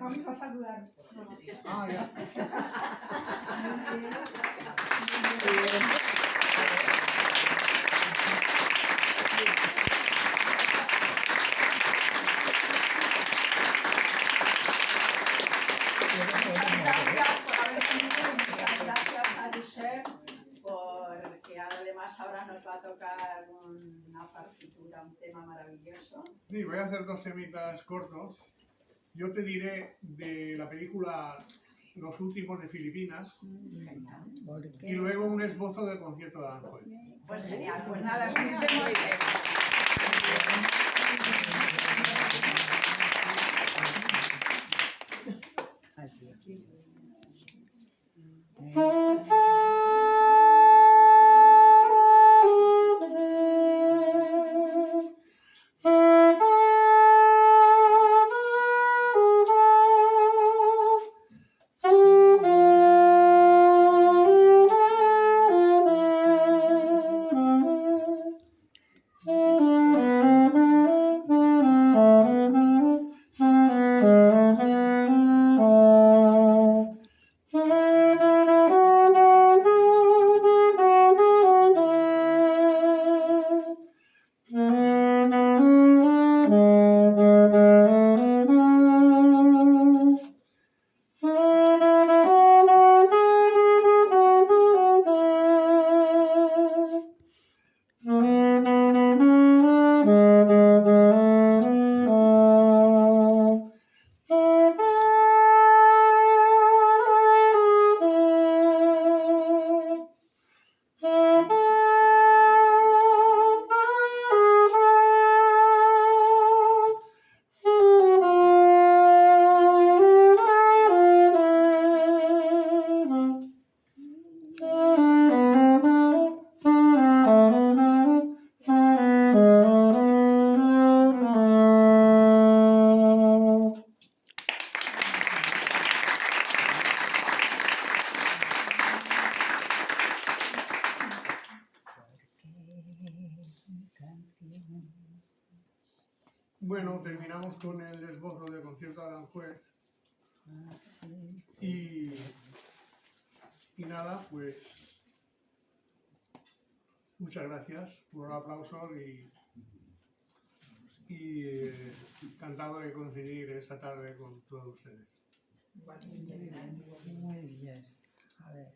Vamos a saludar. Ah, ya. Gracias por haber venido y muchas gracias a Josep porque además ahora nos va a tocar una partitura, un tema maravilloso. Sí, voy a hacer 2 temitas cortos. Yo te diré de la película Los últimos de Filipinas y luego un esbozo del concierto de Aranjuez. Pues genial, pues nada, escuchemos eso. Bueno, terminamos con el esbozo del concierto de Aranjuez. Y nada, pues muchas gracias por los aplausos y encantado de coincidir esta tarde con todos ustedes. Muy bien. A ver.